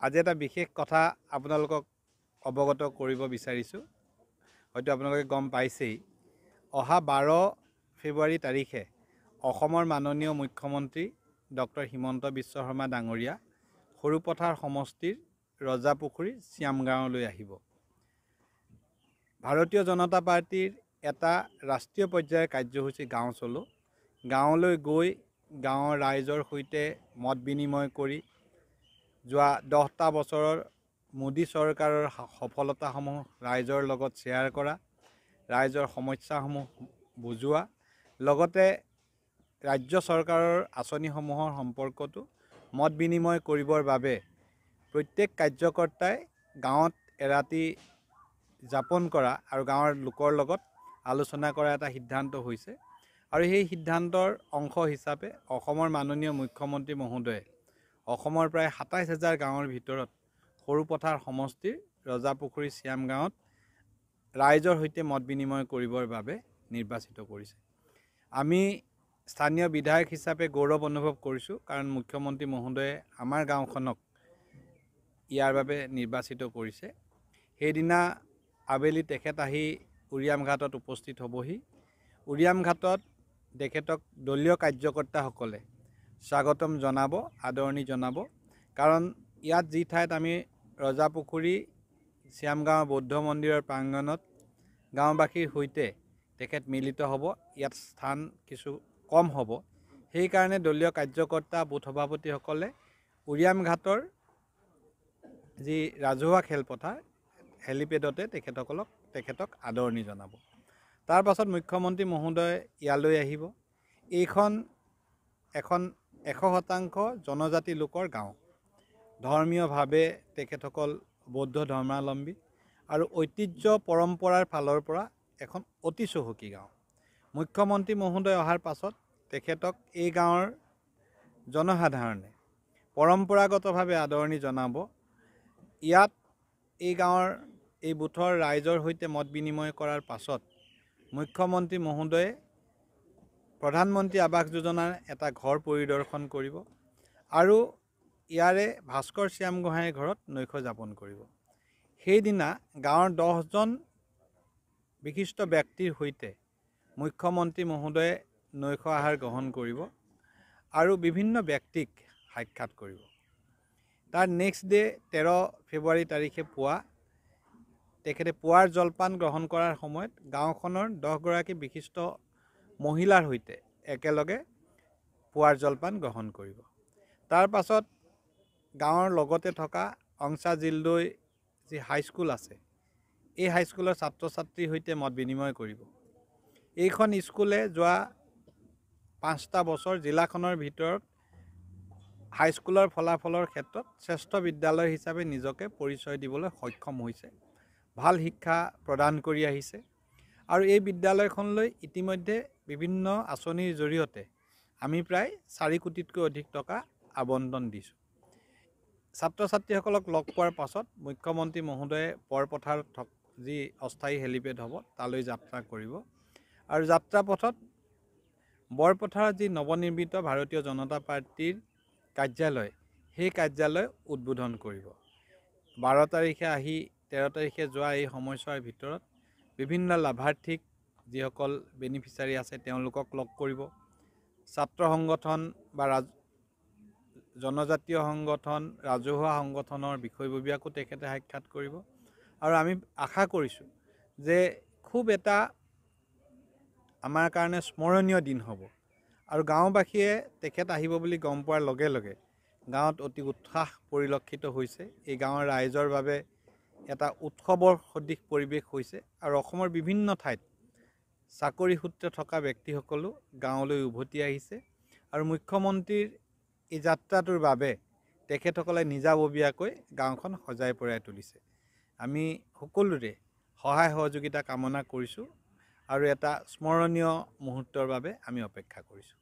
আজি এটা বিশেষ কথা আপোনালোকক অৱগত কৰিব বিচাৰিছোঁ। হয়তো আপোনালোকে গম পাইছেই, অহা 12 ফেব্ৰুৱাৰী তাৰিখে অসমৰ মাননীয় মুখ্যমন্ত্ৰী ডক্টৰ হিমন্ত বিশ্ব শৰ্মা ডাঙৰীয়া সৰুপথাৰ সমষ্টিৰ ৰজাপুখুৰী শ্যামগাঁৱলৈ আহিব। ভাৰতীয় জনতা পাৰ্টিৰ এটা ৰাষ্ট্ৰীয় পৰ্যায়ৰ কাৰ্যসূচী গাঁও চলো। গাঁৱলৈ গৈ গাঁৱৰ ৰাইজৰ সৈতে মত বিনিময় কৰি যোৱা 10টা বছৰৰ মোদী চৰকাৰৰ সফলতাসমূহ ৰাইজৰ লগত শ্বেয়াৰ কৰা, ৰাইজৰ সমস্যাসমূহ বুজোৱা, লগতে ৰাজ্য চৰকাৰৰ আঁচনিসমূহৰ সম্পৰ্কতো মত বিনিময় কৰিবৰ বাবে প্ৰত্যেক কাৰ্যকৰ্তাই গাঁৱত এৰাতি যাপন কৰা আৰু গাঁৱৰ লোকৰ লগত আলোচনা কৰা এটা সিদ্ধান্ত হৈছে। আৰু সেই সিদ্ধান্তৰ অংশ হিচাপে অসমৰ মাননীয় মুখ্যমন্ত্ৰী মহোদয়ে অসমৰ প্ৰায় 27,000 গাঁৱৰ ভিতৰত সৰুপথাৰ সমষ্টিৰ ৰজাপুখুৰী শ্যামগাঁৱত ৰাইজৰ সৈতে মত বিনিময় কৰিবৰ বাবে নিৰ্বাচিত কৰিছে। আমি স্থানীয় বিধায়ক হিচাপে গৌৰৱ অনুভৱ কৰিছোঁ, কাৰণ মুখ্যমন্ত্ৰী মহোদয়ে আমাৰ গাঁওখনক ইয়াৰ বাবে নিৰ্বাচিত কৰিছে। সেইদিনা আবেলি তেখেত আহি উৰিয়াম ঘাটত উপস্থিত হ'বহি। উৰিয়াম ঘাটত তেখেতক দলীয় কাৰ্যকৰ্তাসকলে স্বাগতম জনাব, আদৰণি জনাব। কাৰণ ইয়াত যি ঠাইত আমি ৰজাপুখুৰী শ্যামগাঁও বৌদ্ধ মন্দিৰৰ প্ৰাংগণত গাঁওবাসীৰ সৈতে তেখেত মিলিত হ'ব, ইয়াত স্থান কিছু কম হ'ব। সেইকাৰণে দলীয় কাৰ্যকৰ্তা বুথ সভাপতিসকলে উৰিয়াম ঘাটৰ যি ৰাজহুৱা খেলপথাৰ হেলিপেডতে তেখেতক আদৰণি জনাব। তাৰ পাছত মুখ্যমন্ত্ৰী মহোদয় ইয়ালৈ আহিব। এইখন এখন 100% জনজাতি লোকৰ গাঁও। ধৰ্মীয়ভাৱে তেখেতসকল বৌদ্ধ ধৰ্মাৱলম্বী আৰু ঐতিহ্য পৰম্পৰাৰ ফালৰ পৰা এখন অতি চহকী গাঁও। মুখ্যমন্ত্ৰী মহোদয় অহাৰ পাছত তেখেতক এই গাঁৱৰ জনসাধাৰণে পৰম্পৰাগতভাৱে আদৰণি জনাব। ইয়াত এই গাঁৱৰ এই বুথৰ ৰাইজৰ সৈতে মত বিনিময় কৰাৰ পাছত মুখ্যমন্ত্ৰী মহোদয়ে প্ৰধানমন্ত্ৰী আৱাস যোজনাৰ এটা ঘৰ পৰিদৰ্শন কৰিব আৰু ইয়াৰে ভাস্কৰ শ্যামগোহাঁইৰ ঘৰত নৈশ যাপন কৰিব। সেইদিনা গাঁৱৰ 10জন বিশিষ্ট ব্যক্তিৰ সৈতে মুখ্যমন্ত্ৰী মহোদয়ে নৈশ আহাৰ গ্ৰহণ কৰিব আৰু বিভিন্ন ব্যক্তিক সাক্ষাৎ কৰিব। তাৰ নেক্সট ডে 13 ফেব্ৰুৱাৰী তাৰিখে তেখেতে পুৱাৰ জলপান গ্ৰহণ কৰাৰ সময়ত গাঁওখনৰ 10গৰাকী বিশিষ্ট মহিলাৰ সৈতে একেলগে পুৱাৰ জলপান গ্ৰহণ কৰিব। তাৰ পাছত গাঁৱৰ লগতে থকা অংচা জিলদৈ যি হাইস্কুল আছে, এই হাইস্কুলৰ ছাত্ৰ ছাত্ৰীৰ সৈতে মত বিনিময় কৰিব। এইখন স্কুলে যোৱা 5টা বছৰ জিলাখনৰ ভিতৰত হাইস্কুলৰ ফলাফলৰ ক্ষেত্ৰত শ্ৰেষ্ঠ বিদ্যালয় হিচাপে নিজকে পৰিচয় দিবলৈ সক্ষম হৈছে, ভাল শিক্ষা প্ৰদান কৰি আহিছে। আৰু এই বিদ্যালয়খনলৈ ইতিমধ্যে বিভিন্ন আঁচনিৰ জৰিয়তে আমি প্ৰায় 4 কোটিতকৈ অধিক টকা আবণ্টন দিছোঁ। ছাত্ৰ ছাত্ৰীসকলক লগ পোৱাৰ পাছত মুখ্যমন্ত্ৰী মহোদয়ে বৰপথাৰত যি অস্থায়ী হেলিপেড হ'ব তালৈ যাত্ৰা কৰিব আৰু যাত্ৰাপথত বৰপথাৰত যি নৱনিৰ্মিত ভাৰতীয় জনতা পাৰ্টিৰ কাৰ্যালয়, সেই কাৰ্যালয় উদ্বোধন কৰিব। 12 তাৰিখে আহি 13 তাৰিখে যোৱা এই সময়ছোৱাৰ ভিতৰত বিভিন্ন লাভাৰ্থীক, যিসকল বেনিফিচিয়াৰী আছে তেওঁলোকক লগ কৰিব। ছাত্ৰ সংগঠন বা জনজাতীয় সংগঠন, ৰাজহুৱা সংগঠনৰ বিষয়ববীয়াকো তেখেতে সাক্ষাৎ কৰিব। আৰু আমি আশা কৰিছোঁ যে খুব এটা আমাৰ কাৰণে স্মৰণীয় দিন হ'ব। আৰু গাঁওবাসীয়ে তেখেত আহিব বুলি গম পোৱাৰ লগে লগে গাঁৱত অতি উৎসাহ পৰিলক্ষিত হৈছে। এই গাঁৱৰ ৰাইজৰ বাবে এটা উৎসৱৰ সদৃশ পৰিৱেশ হৈছে। আৰু অসমৰ বিভিন্ন ঠাইত চাকৰি সূত্ৰে থকা ব্যক্তিসকলো গাঁৱলৈ উভতি আহিছে। আৰু মুখ্যমন্ত্ৰীৰ এই যাত্ৰাটোৰ বাবে তেখেতসকলে নিজাববীয়াকৈ গাঁওখন সজাই পৰাই তুলিছে। আমি সকলোৰে সহায় সহযোগিতা কামনা কৰিছোঁ আৰু এটা স্মৰণীয় মুহূৰ্তৰ বাবে আমি অপেক্ষা কৰিছোঁ।